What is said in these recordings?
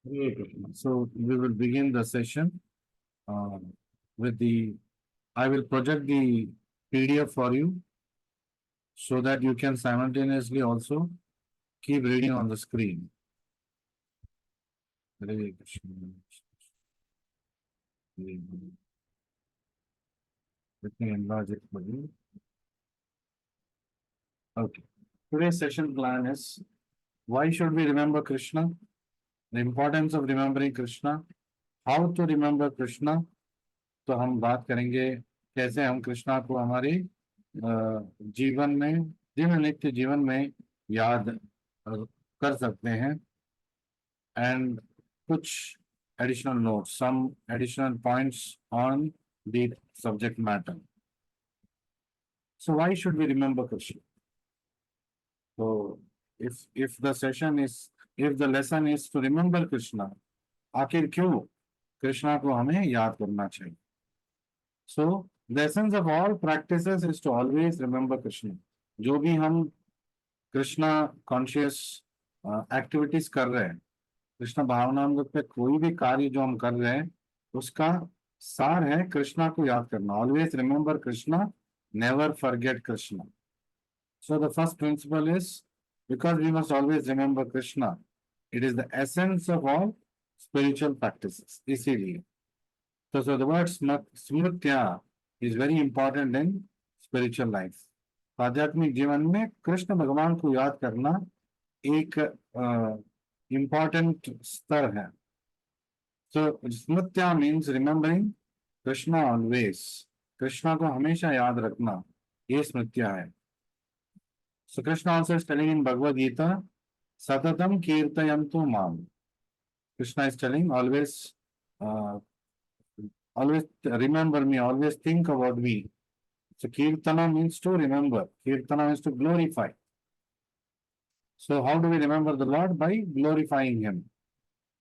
Hare Krishna. So we will begin the session uh, with the. I will project the PDF for you so that you can simultaneously also keep reading on the screen. Hare Krishna. Let me enlarge it for you. Okay. Today's session plan is why should we remember Krishna? The importance of remembering Krishna. How to remember Krishna? तो हम बात करेंगे कैसे हम कृष्णा को हमारे जीवन में नित्य जीवन में याद कर सकते हैं एंड कुछ additional notes some additional points on the subject matter so why should we remember Krishna तो if the session is if the lesson is to remember Krishna आखिर क्यों कृष्णा को हमें याद करना चाहिए so the essence of all practices is to always remember Krishna जो भी हम कृष्णा कॉन्शियस एक्टिविटीज कर रहे हैं कृष्ण भावनामृत पे कोई भी कार्य जो हम कर रहे हैं उसका सार है कृष्णा को याद करना always remember Krishna never forget Krishna so the first principle is because we must always remember Krishna it is the essence of all spiritual practices इसीलिए so the word smritya is very important in spiritual life. आध्यात्मिक जीवन में कृष्ण भगवान को याद करना एक important स्तर है सो स्मृत्या means remembering Krishna always Krishna को हमेशा याद रखना ये स्मृत्या है so Krishna also is telling in Bhagavad Gita सततम कीर्तयन्तु माम Krishna is telling always always remember me, always think about me. So Kirtana means to remember. Kirtana means to glorify. So how do we remember the Lord? By glorifying Him.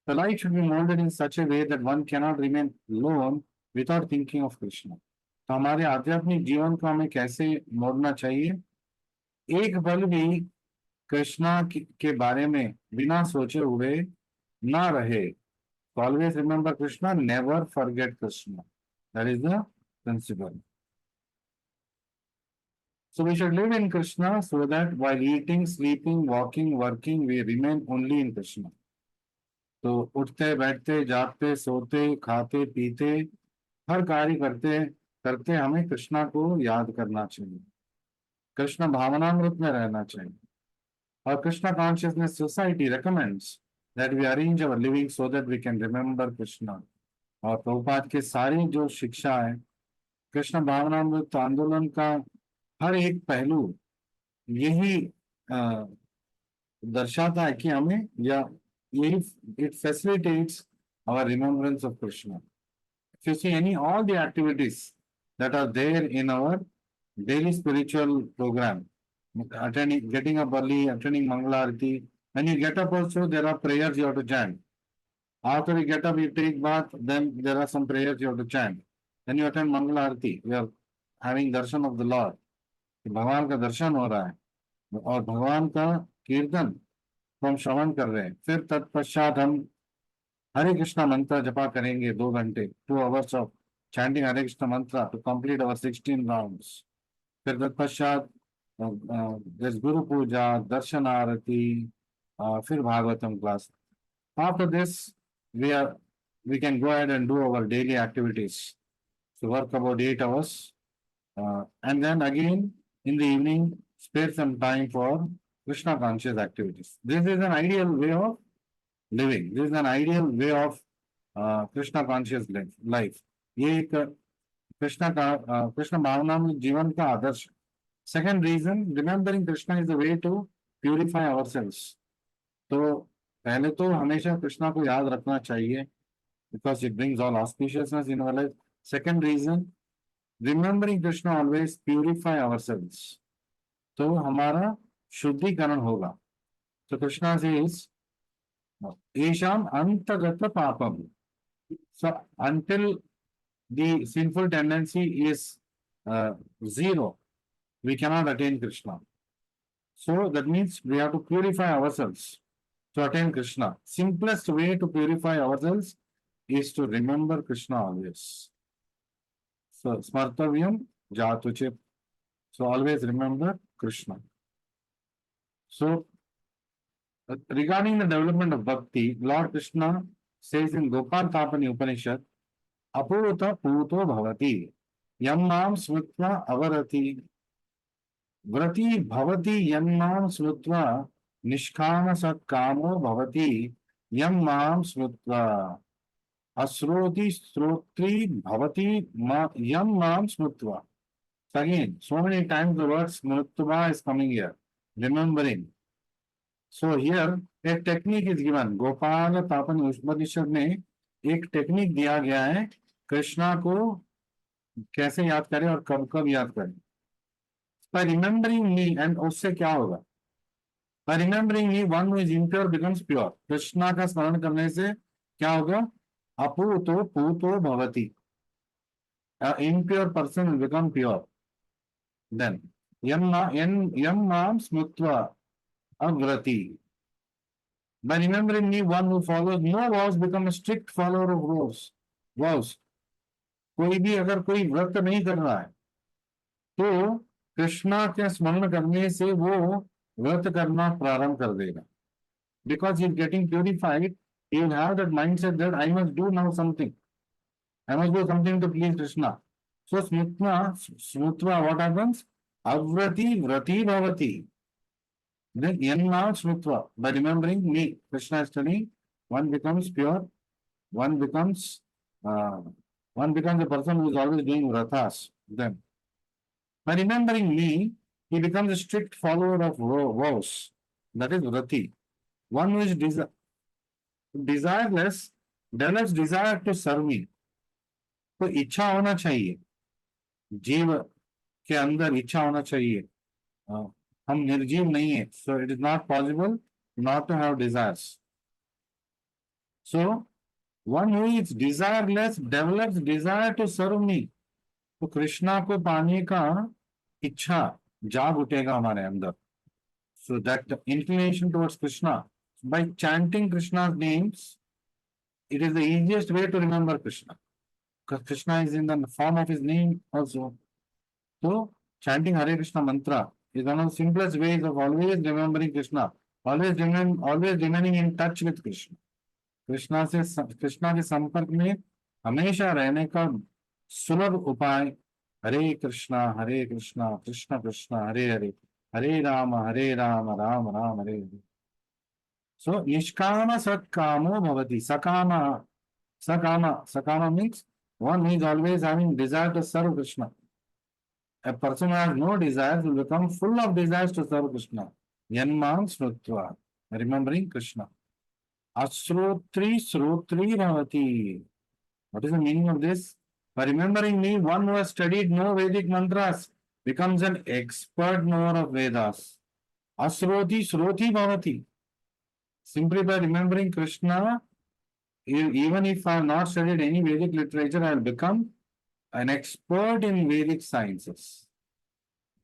The life should be molded in such a way that one cannot remain alone without thinking of Krishna. तो हमारे आध्यात्मिक जीवन को हमें कैसे मोड़ना चाहिए एक पल भी कृष्णा के बारे में बिना सोचे हुए ना रहे always remember Krishna, never forget Krishna. That is the principle. So we should live in Krishna so that while eating, sleeping, walking, working, we remain only in Krishna. तो उठते बैठते जागते सोते खाते पीते हर कार्य करते करते हमें कृष्णा को याद करना चाहिए कृष्ण भावनामृत में रहना चाहिए और Krishna consciousness society recommends that we arrange our living so that we can remember Krishna. और प्रभुपाद के सारी जो शिक्षा है कृष्ण भावनामृत आंदोलन का हर एक पहलू यही दर्शाता है कि हमें या यही it facilitates our remembrance of Krishna if you see any all the activities that are there in our daily spiritual program attending getting up early attending Mangala Arati when you get up also there are prayers you have to chant after you get up you take bath then there are some prayers you have to chant then you attend Mangala Arati you are having darshan of the Lord भगवान का दर्शन हो रहा है और भगवान का कीर्तन तो हम श्रवण कर रहे हैं फिर तत्पश्चात हम हरे कृष्णा मंत्र जपा करेंगे 2 घंटे 2 hours ऑफ चैंटिंग हरे कृष्ण मंत्र टू कंप्लीट अवर 16 राउंड्स फिर तत्पश्चात गुरु पूजा दर्शन आरती फिर Bhagavatam class after this we are we can go ahead and do our daily activities so work about 8 hours and then again in the evening spare some time for Krishna conscious activities this is an ideal way of living this is an ideal way of Krishna conscious life ये एक कृष्णा का कृष्ण भावना में जीवन का आदर्श Second reason, remembering Krishna is the way to purify ourselves. तो पहले तो हमेशा कृष्णा को याद रखना चाहिए because it brings all auspiciousness in our life. Second reason, remembering Krishna always purify ourselves. तो हमारा शुद्धिकरण होगा. So Krishna says, "Esham antagata papam." So until the sinful tendency is zero, we cannot attain Krishna. So that means we have to purify ourselves. to attain Krishna. Simplest way to purify ourselves is to remember Krishna always. So, smartavyam jatuchip. So, always remember Krishna. So, regarding the development of bhakti, Lord Krishna says in Gopal Tapani Upanishad, Apuruta Puruto Bhavati, Yammam Smritva Avarati, Vrati Bhavati Yammam Smritva, Nishkana Sat Kamo Bhavati, Yammam Smritva, Asroti Strotri Bhavati Yammam Smritva. So again, so many times the word Smritva is coming here, remembering. So here एक technique is given Gopal तापन उपनिषद में एक technique दिया गया है कृष्णा को कैसे याद करें और कब कब याद करें बाय रिमेम्बरिंग मी एंड उससे क्या होगा by remembering me one who is impure becomes pure Krishna का स्मरण करने से क्या होगा अपूतो पूतो भवति impure person will become pure then यम नाम स्मृत्वा अव्रति By remembering me, one who follows no vows become a strict follower of vows. कोई भी अगर कोई व्रत नहीं कर रहा है तो कृष्णा के स्मरण करने से वो व्रत करना प्रारंभ कर देगा because he is getting purified he will have that mindset that I must do now something I must do something to please Krishna so smutva what happens avrati vrati bhavati then yanma smutva by remembering me Krishna is telling one becomes pure one becomes a person who is always doing vratas then by remembering me, he becomes a strict follower of vows. That is vrati. One who is desireless develops desire to serve me. तो इच्छा होना चाहिए जीव के अंदर इच्छा होना चाहिए हम निर्जीव नहीं है so it is not possible not to have desires. So one who is desireless develops desire to serve me. तो कृष्णा को पाने का इच्छा जाग उठेगा हमारे अंदर so that inclination towards Krishna by chanting Krishna's names it is the easiest way to remember Krishna because Krishna is in the form of his name also so chanting Hare Krishna mantra is one of the simplest ways of always remembering Krishna always remaining in touch with Krishna Krishna के संपर्क में हमेशा रहने का सुलभ उपाय हरे कृष्णा कृष्ण कृष्ण हरे हरे हरे राम राम राम हरे हरे सो निष्काम सत्कामो भवति sakama means one who is always having desire to serve Krishna a person who has no desires will become full of desires to serve Krishna yanman smrutva remembering Krishna Asrotri Srotri Bhavati. What is the meaning of this? By remembering me, one who has studied no Vedic mantras becomes an expert knower of Vedas. Asroti Sroti Bhavati. Simply by remembering Krishna, even if I have not studied any Vedic literature, I will become an expert in Vedic sciences.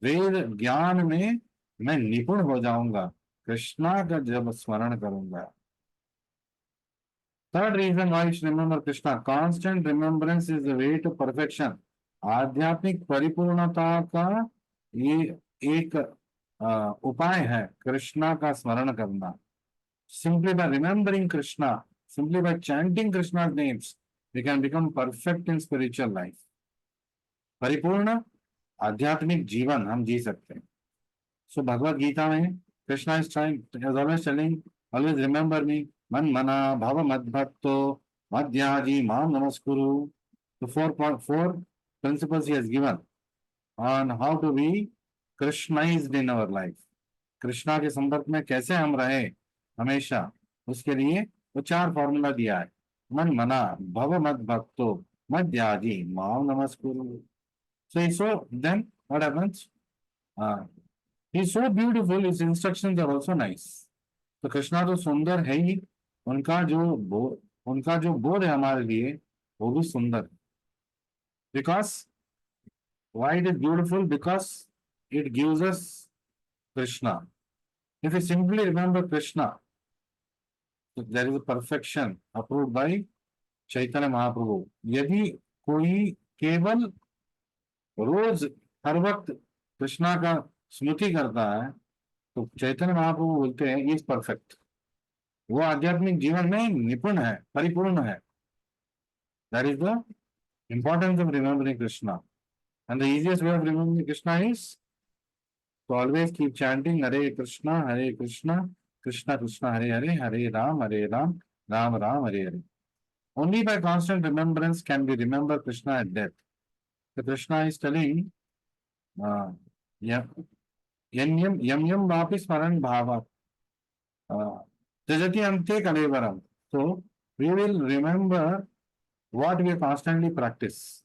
वेद ज्ञान में मैं निपुण हो जाऊंगा कृष्णा का जब स्मरण करूंगा Third reason why you should remember Krishna, constant remembrance is the way to perfection. आध्यात्मिक परिपूर्णता का ये एक उपाय है कृष्णा का स्मरण करना Simply by remembering Krishna, simply by chanting Krishna's names, we can become perfect in spiritual life. परिपूर्ण आध्यात्मिक जीवन हम जी सकते हैं So भगवत गीता में Krishna is always telling, always remember me. मन मना भव मद भक्तो मध्याजी माम नमस्कुरु. The four principles he has given on how to be Krishnized in our life. Krishna के संपर्क में कैसे हम रहे हमेशा उसके लिए वो 4 फॉर्मूला दिया है मन मना भव मद भक्तो मध्याजी माम नमस्कुरु. So then what happens? He's so beautiful, his instructions are also nice. तो कृष्णा तो सुंदर है ही उनका जो बोध है हमारे लिए वो भी सुंदर because why it is beautiful because it gives us Krishna if we simply remember Krishna there is a perfection approved by Chaitanya Mahaprabhu. यदि कोई केवल रोज हर वक्त कृष्णा का स्मृति करता है तो चैतन्य महाप्रभु बोलते हैं इज परफेक्ट, वो आध्यात्मिक जीवन में निपुण है, परिपूर्ण है। That is the importance of remembering Krishna. And the easiest way of remembering Krishna is to always keep chanting Hare Krishna, Krishna Krishna, Hare Hare, Hare Ram, Ram Ram, Hare Hare. Only by constant remembrance can we remember Krishna at death. So Krishna is telling, uh, yam yam vapi smaran bhava, tejati ante kalevaram. So we will remember what we constantly practice.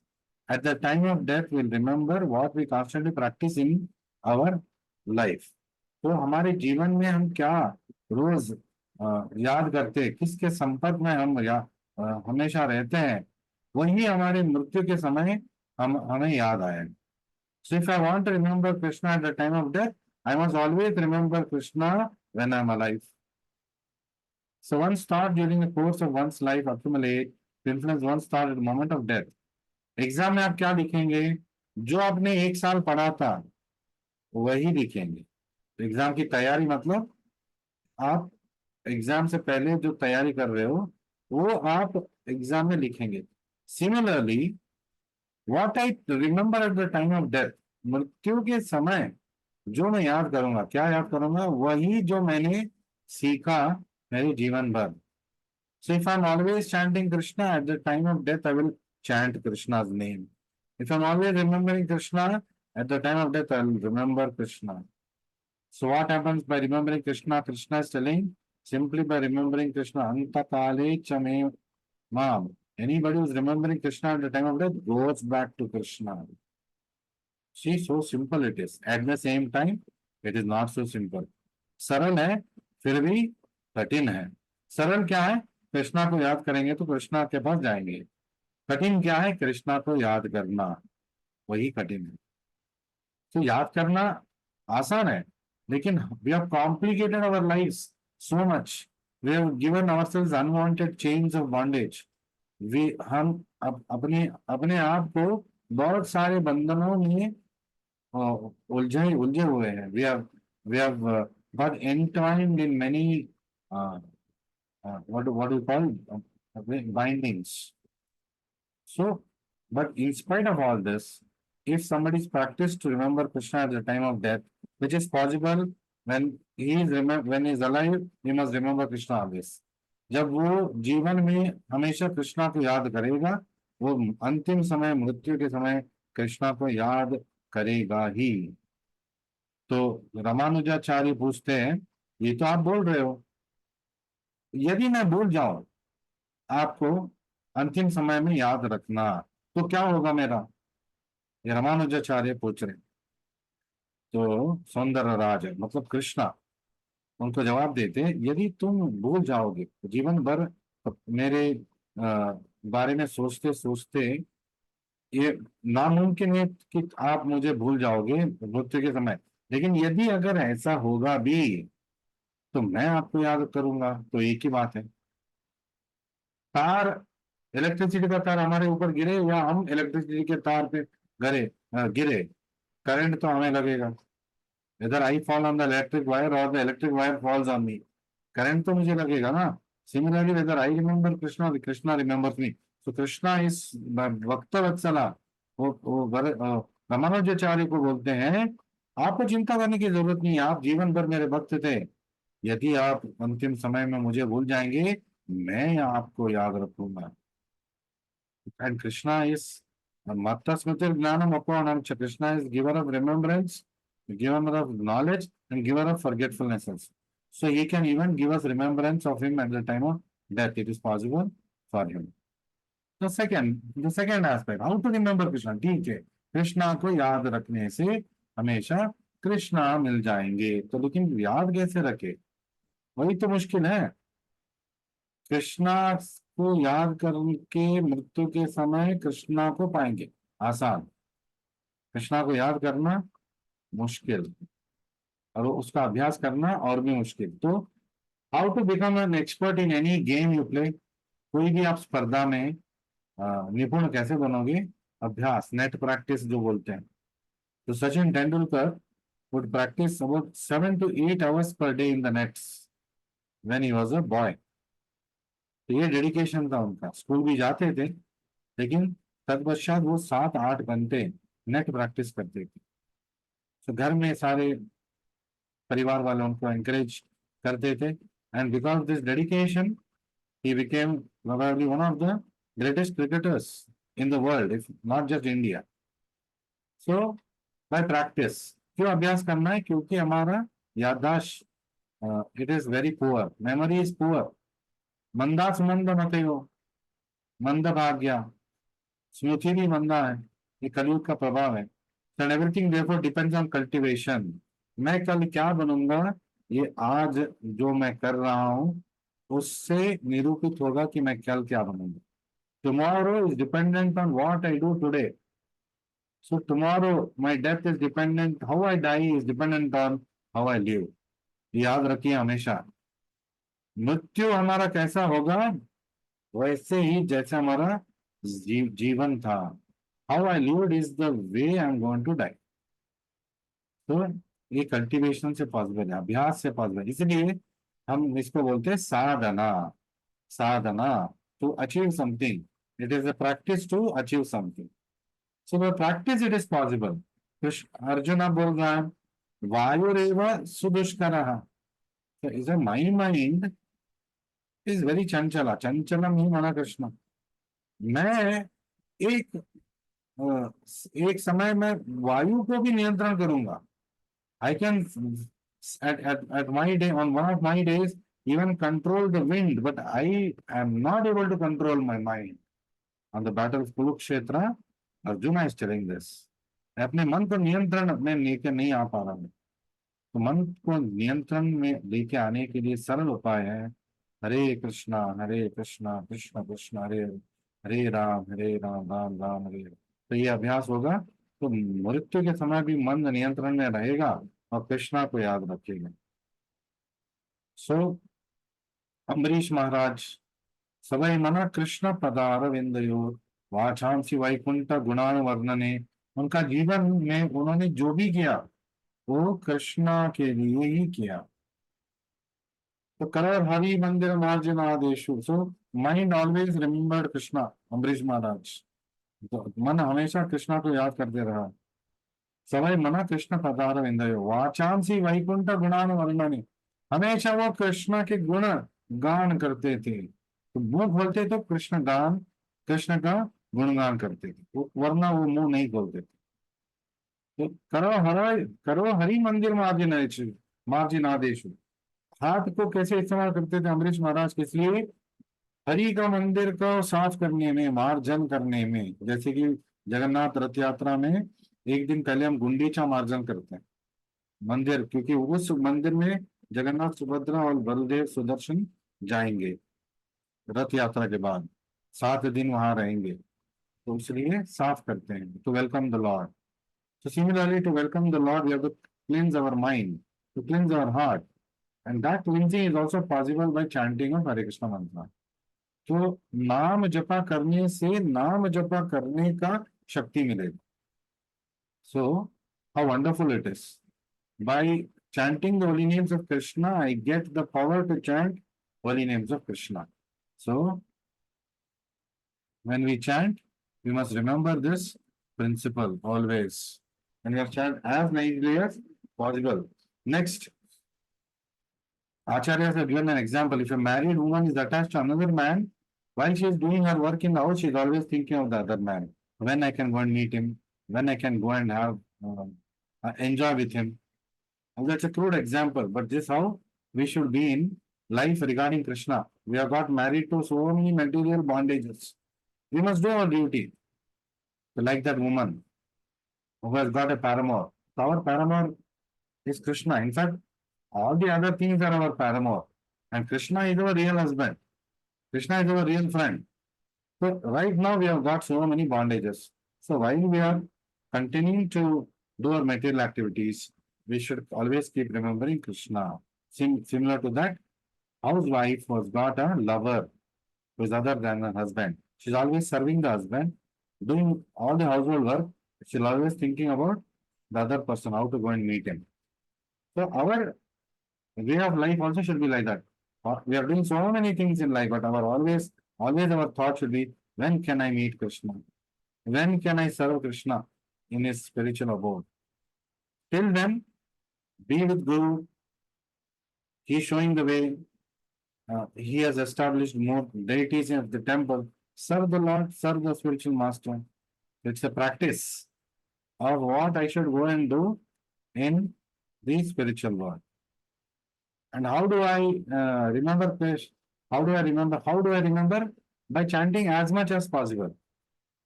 At the time of death, we'll remember what we constantly practice in our life. तो हमारे जीवन में हम क्या रोज याद करते, किसके संपर्क में हम हमेशा रहते हैं, वही हमारे मृत्यु के समय हमें याद आए। So if I want to remember Krishna at the time of death, I must always remember Krishna when I'm alive. So one's thought during the course of one's life accumulate to influence one's thought at the moment of death. Exam में आप क्या लिखेंगे? जो आपने एक साल पढ़ा था वही लिखेंगे। एग्जाम की तैयारी मतलब आप एग्जाम से पहले जो तैयारी कर रहे हो वो आप एग्जाम में लिखेंगे। Similarly what I remember at the time of death, मृत्यु के समय जो मैं याद करूंगा, क्या याद करूंगा? वही जो मैंने सीखा मेरे जीवन भर। So if I'm always chanting Krishna at the time of death, I will chant Krishna's name. If I'm always remembering Krishna at the time of death, I will remember Krishna. So what happens by remembering Krishna? Krishna is telling, simply by remembering Krishna, Anta Kale Chame Mam. Anybody who's remembering Krishna at the time of death goes back to Krishna. See, so simple it is. At the same time, it is not so simple. सरल है फिर भी कठिन है। सरल क्या है? कृष्णा को याद करेंगे तो कृष्णा के पास जाएंगे। कठिन क्या है? कृष्णा को याद करना, वही कठिन है। तो याद करना आसान है, लेकिन we have complicated our lives so much, we have given ourselves unwanted chains of bondage. हम अपने अपने आप को बहुत सारे बंधनों में उलझे उलझे हुए हैं। We have got entwined in many what do you call bindings. So, but in spite of all this, if somebody is practiced to remember Krishna at the time of death, which is possible when when he is alive, he must remember Krishna always. जब वो जीवन में हमेशा कृष्णा को याद करेगा, वो अंतिम समय मृत्यु के समय कृष्णा को याद करेगा ही। तो रामानुजाचार्य पूछते हैं, ये तो आप बोल रहे हो, यदि मैं भूल जाऊं आपको अंतिम समय में याद रखना तो क्या होगा मेरा? ये रामानुजाचार्य पूछ रहे। तो सौंदर्य राज मतलब कृष्णा उनको जवाब देते, यदि तुम भूल जाओगे जीवन भर मेरे बारे में सोचते सोचते, ये नामुमकिन है कि आप मुझे भूल जाओगे मृत्यु के समय, लेकिन यदि अगर ऐसा होगा भी तो मैं आपको याद करूंगा। तो एक ही बात है, तार, इलेक्ट्रिसिटी का तार हमारे ऊपर गिरे या हम इलेक्ट्रिसिटी के तार पे गिरे, करंट तो हमें लगेगा। इधर I fall on the electric wire और the electric wire falls on me, current तो मुझे लगेगा ना। Similarly whether I remember Krishna, Krishna remembers me. So Krishna is भक्त वत्सला, रामानुजाचार्य को बोलते हैं, आपको चिंता करने की जरूरत नहीं, आप जीवन भर मेरे भक्त थे, यदि आप अंतिम समय में मुझे भूल जाएंगे मैं आपको याद रखूंगा। एंड कृष्णा इज मत्ता स्मृति ज्ञानम अपोहनम च, Krishna is giver of remembrance, giver of knowledge and giver of forgetfulness also. So he can even give us remembrance of him at the time of death. It is possible for him. The second aspect, how to remember Krishna. ठीक है, कृष्णा को याद रखने से हमेशा कृष्णा मिल जाएंगे। तो लेकिन याद कैसे रखे, वही तो मुश्किल है। कृष्णा को याद करके मृत्यु के समय कृष्णा को पाएंगे, आसान। कृष्णा को याद करना मुश्किल और उसका अभ्यास करना और भी मुश्किल। तो how to become an expert in any game you play? कोई भी आप स्पर्धा में निपुण कैसे बनोगे? अभ्यास, नेट प्रैक्टिस जो बोलते हैं। तो Sachin Tendulkar would practice about 7 to 8 hours per day in the nets when he was a boy. तो ये डेडिकेशन था उनका, स्कूल भी जाते थे लेकिन तत्पश्चात वो 7-8 घंटे नेट प्रैक्टिस करते थे। तो घर में सारे परिवार वाले उनको एनकरेज करते थे, and because this dedication he became probably one of the greatest cricketers in the world, if not just India. So by practice, क्यों अभ्यास करना है? क्योंकि हमारा याददाश्त it is very poor, memory is poor. मंदा सुमंद मतयो, मंद भाग्या, स्मृति भी मंदा है, ये कलयुग का प्रभाव है। And everything therefore depends on cultivation. मैं कल क्या बनूंगा, ये आज जो मैं कर रहा हूं उससे निरूपित होगा कि मैं कल क्या बनूंगा। Tomorrow is dependent on what I do today. So tomorrow my death is dependent, how I die is dependent on how I live. याद रखिए हमेशा, मृत्यु हमारा कैसा होगा वैसे ही जैसा हमारा जीवन था। How I lived is the way I am going to die. तो ये कल्टीवेशन से पॉसिबल है, अभ्यास से पॉसिबल है। इसलिए हम इसको बोलते हैं साधना। Sadhana to achieve something, it is a practice to achieve something. So by practice it is possible. Arjun आप बोल रहा है वायुरेव सुदुष्करः, so is a my mind is very Chanchala, चंचलम ही माना कृष्ण। मैं एक एक समय में वायु को भी नियंत्रण करूंगा। I can at my day, on one of my days, even control the wind, but I am not able to control my mind. On the battle of Kurukshetra, Arjuna is telling this. मैं अपने मन को नियंत्रण में लेके नहीं आ पा रहा हूँ। तो मन को नियंत्रण में लेके आने के लिए सरल उपाय है हरे कृष्णा कृष्ण कृष्ण हरे हरे राम राम राम हरे हरे। तो ये अभ्यास होगा तो मृत्यु के समय भी मन नियंत्रण में रहेगा और कृष्णा को याद रखेगा। सो अम्बरीश महाराज सवै मन कृष्ण पदार विंदयोर वाचांसी वैकुंठ गुणान वर्णने। उनका जीवन में उन्होंने जो भी किया वो कृष्णा के लिए ही किया। तो कलर हरि मंदिर मार्जिन आदेशु, so mind always remembered Krishna. Ambarish Maharaj तो मन हमेशा कृष्णा को याद करते रहा। सवै मना कृष्ण पदार विंदयो वाचांसी वैकुंठ गुणान वर्णने। हमेशा वो कृष्ण के गुण गान करते थे। तो मुंह खोलते तो कृष्ण गान, कृष्ण का गुणगान करते थे, वरना वो मुंह नहीं खोलते थे। तो करो हरि मंदिर मार्जिन आदेशु। हाथ को कैसे इस्तेमाल करते थे अम्बरीश महाराज, किस लिए? हरि का मंदिर को साफ करने में, मार्जन करने में। जैसे कि जगन्नाथ रथ यात्रा में एक दिन पहले हम गुंडीचा मार्जन करते हैं मंदिर, क्योंकि उस मंदिर में जगन्नाथ सुभद्रा और बलदेव सुदर्शन जाएंगे रथ यात्रा के बाद, 7 दिन वहां रहेंगे, तो इसलिए साफ करते हैं to welcome the lord. So similarly, to welcome the Lord, we have to cleanse our mind, to cleanse our heart, and that cleansing is also possible by chanting of Hare Krishna mantra. तो नाम जपा करने से नाम जपा करने का शक्ति मिलेगा। So how wonderful it is! By chanting the holy names of Krishna, I get the power to chant holy names of Krishna. So when we chant, we must remember this principle always, and we have chant as nicely as possible. Next, Acharyas have given an example. If a married woman is attached to another man, while she is doing her work in the house, she is always thinking of the other man. When I can go and meet him, when I can go and have enjoy with him. And that's a crude example, but this is how we should be in life regarding Krishna. We have got married to so many material bondages. We must do our duty. Like that woman who has got a paramour. Our paramour is Krishna. In fact, all the other things are our paramour. And Krishna is our real husband. Krishna is our real friend. So right now we have got so many bondages. So while we are continuing to do our material activities, we should always keep remembering Krishna. Similar to that, housewife who's got a lover who is other than her husband. She's always serving the husband, doing all the household work. She's always thinking about the other person, how to go and meet him. So our way of life also should be like that. We are doing so many things in life, but always our thought should be, when can I meet Krishna? When can I serve Krishna in his spiritual abode? Till then, be with Guru. He is showing the way. He has established more deities in the temple. Serve the Lord, serve the spiritual master. It's a practice of what I should go and do in the spiritual world. And how do I remember Krish? How do I remember? How do I remember? By chanting as much as possible.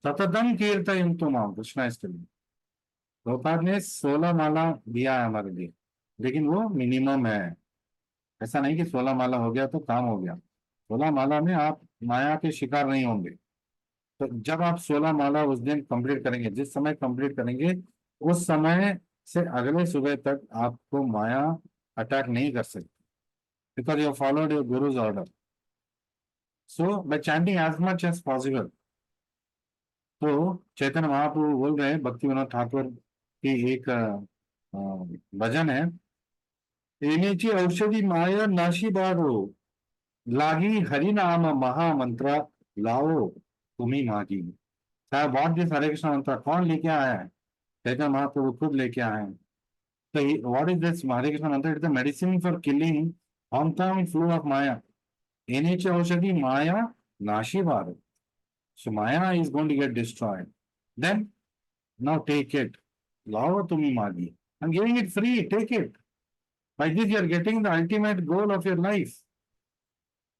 Satatam kirtayantu mam, Krishna is telling. Prabhupada ने 16 माला दिया है हमारे लिए, लेकिन वो minimum है। ऐसा नहीं कि 16 माला हो गया तो काम हो गया। 16 माला में आप माया के शिकार नहीं होंगे। तो जब आप 16 माला उस दिन कंप्लीट करेंगे, जिस समय कंप्लीट करेंगे, उस समय से अगले सुबह तक आपको माया अटैक नहीं कर सकती, because you followed your guru's order. So by chanting as much as possible. तो चैतन्य महाप्रभु बोल रहे हैं, भक्ति विनोद ठाकुर की एक भजन है, एनीची औषधि माया नाशी बारो, लागी हरि नाम महामंत्र, लाओ तुम्ही मागी। साहब व्हाट दिस हरे कृष्ण मंत्र कौन लेके आया है? चैतन्य महाप्रभु खुद लेके आए हैं। तो what is this Hare Krishna mantra? It's the medicine for killing oncoming flow of maya. एनीची औषधि माया नाशी बारो, so maya is going to get destroyed. Then now take it. Lao tumi magi. I'm giving it free. Take it. By this, you are getting the ultimate goal of your life.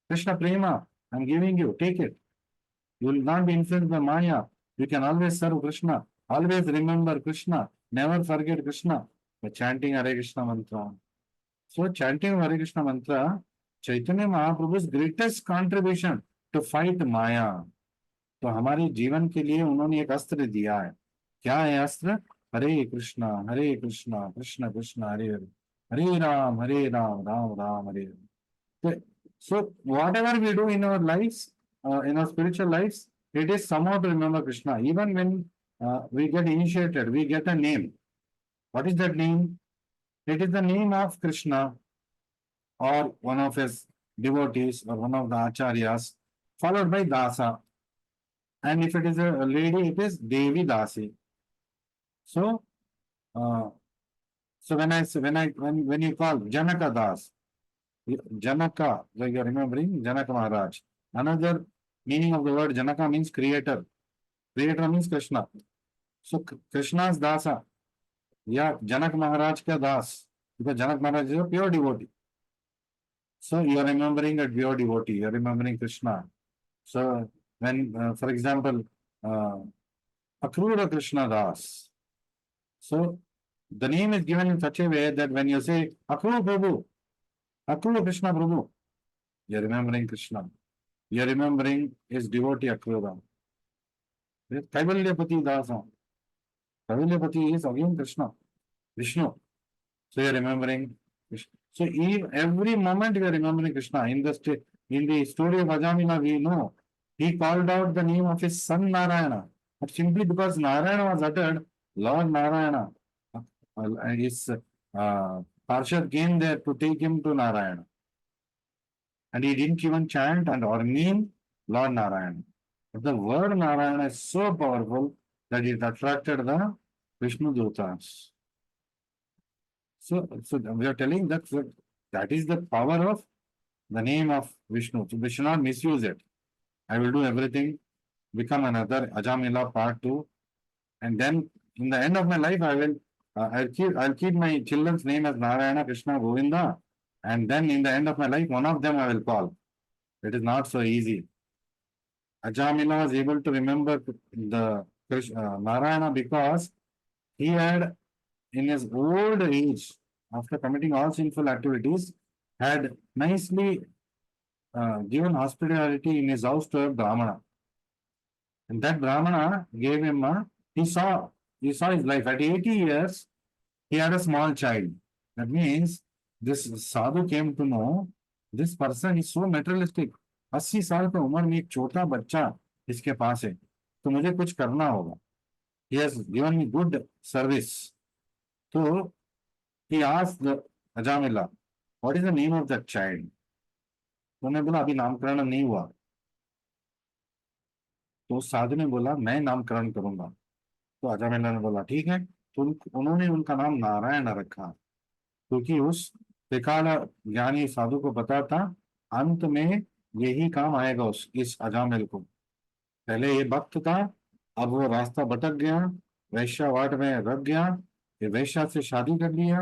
Krishna Prema, I'm giving you. Take it. You will not be influenced by Maya. You can always serve Krishna. Always remember Krishna. Never forget Krishna. By chanting Hare Krishna mantra. So, chanting Hare Krishna mantra, Chaitanya Mahaprabhu's greatest contribution to fight Maya. तो हमारे जीवन के लिए उन्होंने एक अस्त्र दिया है। क्या है अस्त्र? हरे कृष्णा कृष्ण कृष्ण हरे हरे, हरे Ram Ram Ram Hare Hare. So whatever we do in our lives, in our spiritual lives, it is somehow to remember Krishna. Even when we get initiated, we get a name. What is that name? It is the name of Krishna or one of his devotees or one of the acharyas, followed by Dasa. And if it is a lady, it is Devi Dasi. So, when you call Janaka Das, Janaka, like you are remembering Janaka Maharaj. Another meaning of the word Janaka means creator. Creator means Krishna. So Krishna's Dasa, yeah, Janak Maharaj ka Das, because Janak Maharaj is a pure devotee. So you are remembering a pure devotee. You are remembering Krishna. So when, for example, Akrura Krishna Das. So the name is given in such a way that when you say Akrura Prabhu, Akrura Krishna Prabhu, you are remembering Krishna. You are remembering his devotee Akrura. Kaivalyapati Dasa. Kaivalyapati is again Krishna, Vishnu. So you are remembering Krishna. So every moment you are remembering Krishna. In the story of Ajamila, we know he called out the name of his son Narayana. But simply because Narayana was uttered, Lord Narayana, his Parshad came there to take him to Narayana. And he didn't even chant or name Lord Narayana. But the word Narayana is so powerful that it attracted the Vishnu Dutas. So we are telling that is the power of the name of Vishnu. So we should not misuse it. I will do everything, become another Ajamila part 2, and then in the end of my life, I'll keep my children's name as Narayana, Krishna, Govinda, and then in the end of my life, one of them I will call. It is not so easy. Ajamila was able to remember the Narayana because he had, in his old age, after committing all sinful activities, had nicely given hospitality in his house to a Brahmana. And that Brahmana gave him he saw his life. At 80 years, he had a small child. That means this sadhu came to know this person is so materialistic. 80 साल की उम्र में एक छोटा बच्चा इसके पास है, तो मुझे कुछ करना होगा। He has given me good service. तो he asked Ajamila, what is the name of that child. तो उन्होंने बोला अभी नामकरण नहीं हुआ। तो उस साधु ने बोला मैं नामकरण करूंगा। तो अजामिला ने बोला ठीक है। तो उन्होंने उनका नाम नारायण रखा, क्योंकि उस त्रिकाल ज्ञानी साधु को पता था अंत में यही काम आएगा उस इस अजामिल को। पहले ये भक्त था, अब वो रास्ता भटक गया, वैश्यावाट में रख गया, ये वैश्या से शादी कर लिया,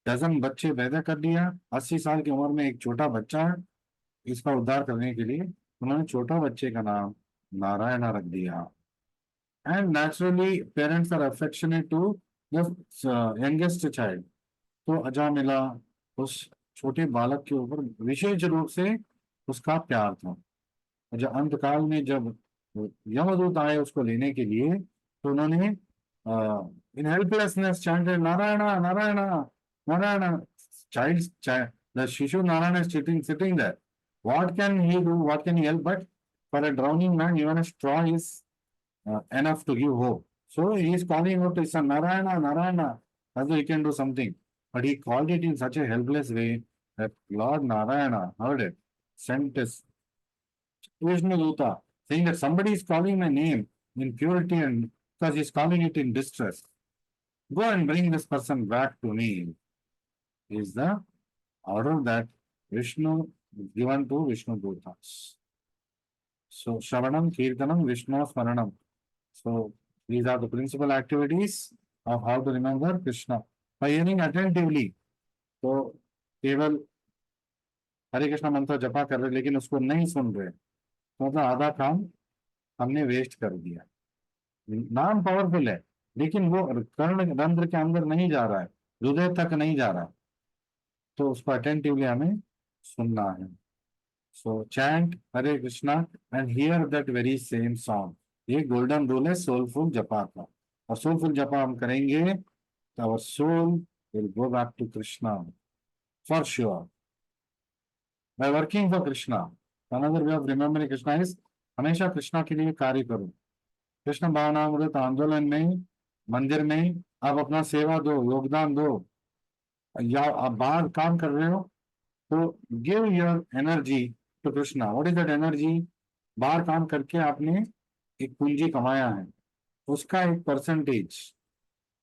डजन बच्चे पैदा कर लिया। 80 साल की उम्र में एक छोटा बच्चा है। इसका उद्धार करने के लिए उन्होंने छोटा बच्चे का नाम नारायण रख दिया। And naturally parents are affectionate to the youngest child. तो अजामिला उस छोटे बालक के ऊपर विशेष रूप से उसका प्यार था। और जब अंतकाल में जब यमदूत आए उसको लेने के लिए, तो उन्होंने in helplessness chanted Narayan Narayan Narayan. Child the shishu Narayan is sitting there. What can he do? What can he help? But for a drowning man, even a straw is enough to give hope. So he is calling out to his son, Narayana, Narayana, as though he can do something. But he called it in such a helpless way that Lord Narayana heard it, sent his Vishnu Duta, saying that somebody is calling my name in purity and because he is calling it in distress. Go and bring this person back to me. Is the order that Vishnu given to Vishnu Dutas. So Shravanam, Kirtanam, Vishnu Smaranam. So these are the principal activities of how to remember Krishna. By hearing attentively, तो केवल हरे कृष्णा मंत्र जपा कर रहे लेकिन उसको नहीं सुन रहे, तो मतलब आधा काम हमने वेस्ट कर दिया। नाम पावरफुल है, लेकिन वो कर्ण रंध्र के अंदर नहीं जा रहा है, हृदय तक नहीं जा रहा है, तो उसको अटेंटिवली हमें सुनना है। So chant Hare Krishna and hear that very same song. ये गोल्डन रूल है सोलफुल जपा का। और सोलफुल जपा हम करेंगे तो our soul will go back to Krishna for sure. By working for Krishna, another way of remembering Krishna is हमेशा कृष्णा के लिए कार्य करो। कृष्ण भावनामृत आंदोलन में, मंदिर में आप अपना सेवा दो, योगदान दो, या आप बाहर काम कर रहे हो तो give your energy to Krishna. What is that energy? बाहर काम करके आपने एक पूंजी कमाया है, उसका एक percentage,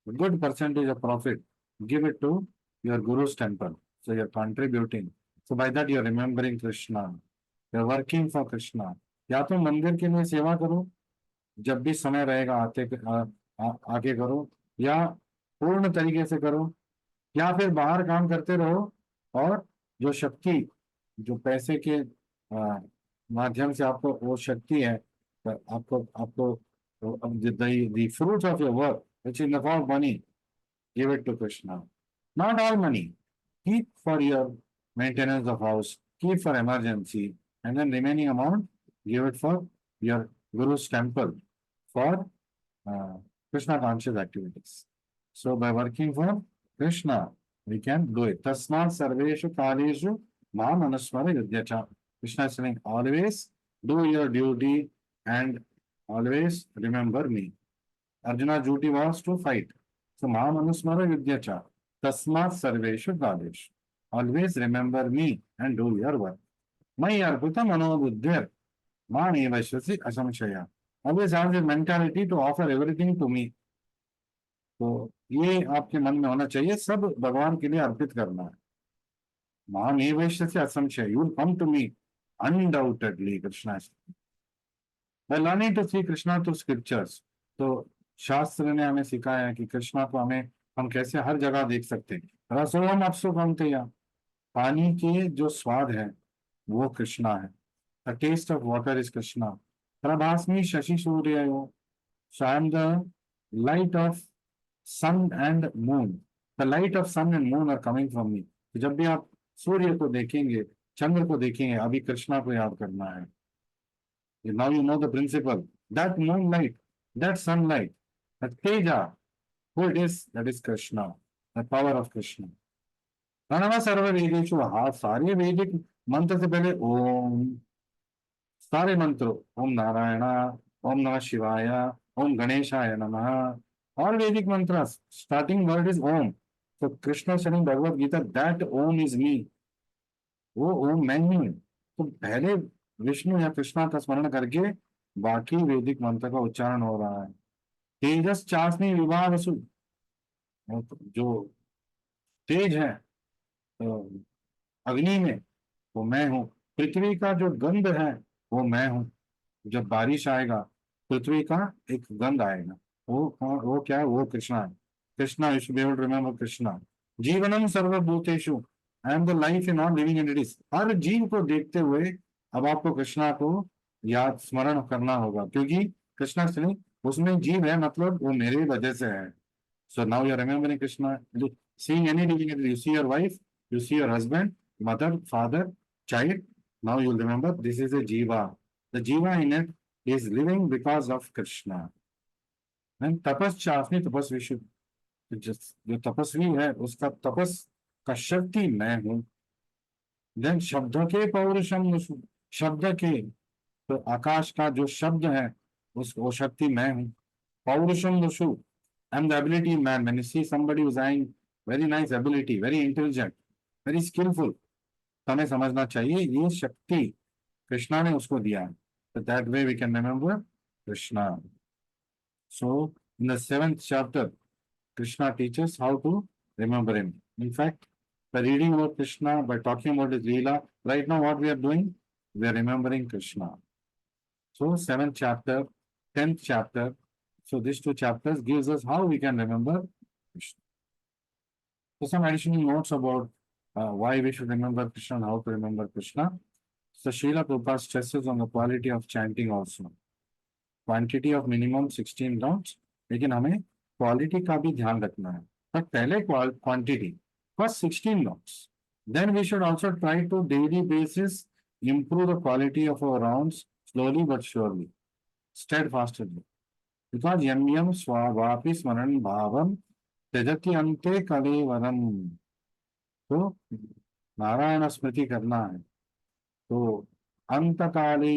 good percentage of profit, give it to your guru's temple. So you are contributing, so by that you are remembering Krishna, you are working for Krishna. या तो मंदिर के लिए सेवा करो, जब भी समय रहेगा आके करो, या पूर्ण तरीके से करो, या फिर बाहर काम करते रहो। और जो शक्ति, जो पैसे के माध्यम से आपको वो शक्ति है, तो आपको आपको the fruits of your work which is in the form of money, give it to Krishna. Not all money, keep for your maintenance of house, keep for emergency, and then remaining amount give it for your guru's temple for Krishna conscious activities. So by working for Krishna, we can do it. Tasmat sarveshu kaleshu mam anusmara yudhyacha. Krishna is saying always do your duty and always remember me. Arjuna's duty was to fight. So mam anusmara yudhyacha. Tasmat sarveshu kaleshu. Always remember me and do your work. Mai arputa manobuddhir. Man evashvasi asamshaya. Always have the mentality to offer everything to me. तो ये आपके मन में होना चाहिए, सब भगवान के लिए अर्पित करना है। माम एवैश्य से असंशय, you will come to me undoubtedly. Krishna by learning to see Krishna through scriptures. तो शास्त्र ने हमें सिखाया है कि कृष्णा को हम कैसे हर जगह देख सकते हैं। रसोम अपसु कमतया, पानी के जो स्वाद है वो कृष्णा है। The taste of water is Krishna. प्रभास्मी शशि सूर्य, so I am the light of sun and moon. The light of sun and moon are coming from me. तो जब भी आप सूर्य को देखेंगे, चंद्र को देखेंगे, अभी कृष्णा को याद करना है। Now you know the principle. That moonlight, that sunlight, that teja, who it is? That is Krishna. The power of Krishna. Pranav सर्व वेदेषु, हाँ सारे वैदिक मंत्र से पहले ओम, सारे मंत्रों, ओम नारायण, ओम नमः शिवाय, ओम गणेशाय नमः, ऑल वैदिक मंत्र स्टार्टिंग वर्ड इज ओम. तो Krishna saying Bhagavad Gita that Om is me, वो ओम मैं ही हूँ. तो पहले विष्णु या कृष्णा का स्मरण करके बाकी वैदिक मंत्र का उच्चारण हो रहा है. तेजस चाशनी विवाह वसु, जो तेज है तो अग्नि में, वो मैं हूँ. पृथ्वी का जो गंध है वो मैं हूँ. जब बारिश आएगा पृथ्वी का एक गंध आएगा, वो क्या है, वो कृष्णा है. Krishna, you should be able to remember Krishna. जीवनम सर्वभूतेषु, I am the life in all living entities. हर जीव को देखते हुए अब आपको कृष्णा को याद स्मरण करना होगा, क्योंकि कृष्णा से उसमें जीव है, मतलब वो मेरे वजह से है. So now you are remembering Krishna. Seeing any living entity, you see your wife, you see your husband, mother, father, child. Now you will remember this is a jiva. The jiva in it is living because of Krishna. And tapasya tapasvi should, जो तपस्वी है उसका तपस का शक्ति मैं हूँ. Then शब्द के पौरुषम, शब्द के, तो आकाश का जो शब्द है उस वो शक्ति मैं हूँ. पौरुषम वसु, I'm the ability man. When you see somebody who's having very nice ability, very intelligent, very skillful, तो हमें समझना चाहिए ये शक्ति कृष्णा ने उसको दिया है. So that way we can remember Krishna. So in the 7th chapter, Krishna teaches how to remember him. In fact, by reading about Krishna, by talking about his Leela, right now what we are doing, we are remembering Krishna. So 7th chapter, 10th chapter, so these two chapters gives us how we can remember Krishna. So some additional notes about why we should remember Krishna and how to remember Krishna. So Srila Prabhupada stresses on the quality of chanting also. Quantity of minimum 16 rounds, लेकिन हमें quality का भी ध्यान रखना है. पर पहले quantity, first 16 rounds. Then we should also try to daily basis improve the quality of our rounds slowly but surely, steadfastly. Because yam yam swavapi smaran bhavam त्यजति अंते कलेवरम. तो नारायण स्मृति करना है, तो अंत काले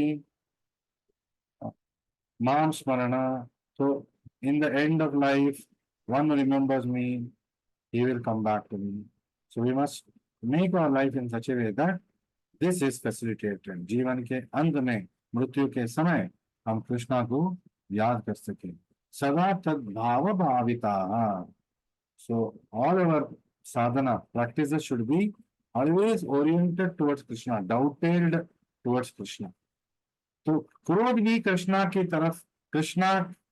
माम स्मरण. तो in the end of life one remembers me, he will come back to me. So we must make our life in such a way that this is facilitated. जीवन के अंत में, मृत्यु के समय हम कृष्णा को याद कर सके. सदा तद्भाव भाविता. So all our sadhana practices should be always oriented towards Krishna, doubted towards Krishna. तो क्रोध भी कृष्णा की तरफ, कृष्णा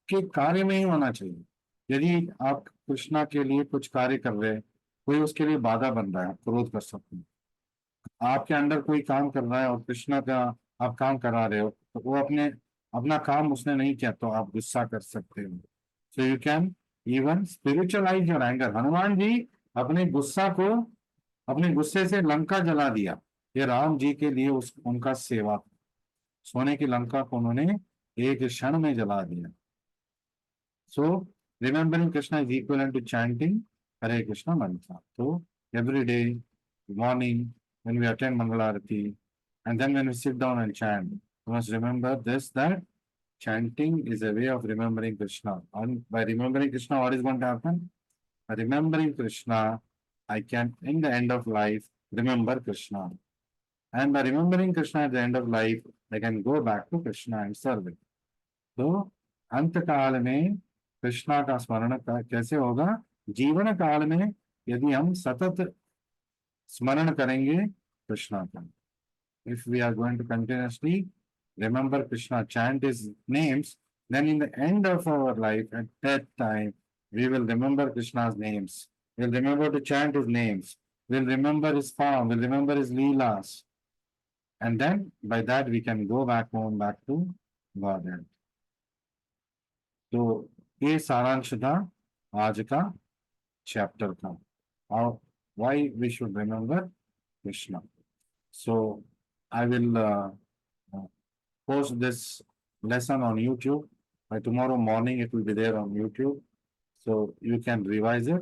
के कार्य में ही होना चाहिए. यदि आप कृष्णा के लिए कुछ कार्य कर रहे हैं, कोई उसके लिए बाधा बन रहा है, आप क्रोध कर सकते हैं. आपके अंदर कोई काम कर रहा है और कृष्णा का आप काम करा रहे हो, तो वो अपना काम उसने नहीं किया तो आप गुस्सा कर सकते हो. So you can even spiritualize your anger. Hanuman ji अपने गुस्सा को, अपने गुस्से से लंका जला दिया. ये राम जी के लिए उनका सेवा. सोने की लंका को उन्होंने एक क्षण में जला दिया. So remembering Krishna is equal to chanting Hare Krishna mantra. तो every day morning when we attend Mangalarati, and then when we sit down and chant, we must remember this, that chanting is a way of remembering Krishna. And by remembering Krishna, what is going to happen? By remembering Krishna, I can, in the end of life, remember Krishna. And by remembering Krishna at the end of life, I can go back to Krishna and serve it. तो अंत काल में कृष्णा का स्मरण कैसे होगा? जीवन काल में यदि हम सतत स्मरण करेंगे कृष्णा का. If we are going to continuously remember Krishna, chant his names, then in the end of our life, at that time, we will remember Krishna's names. We'll remember to chant his names. We'll remember his form. We'll remember his leelas. And then by that we can go back home, back to Godhead. तो ये सारांश था आज का chapter का. और why we should remember Krishna. So I will post this lesson on YouTube. By tomorrow morning, it will be there on YouTube. So you can revise it.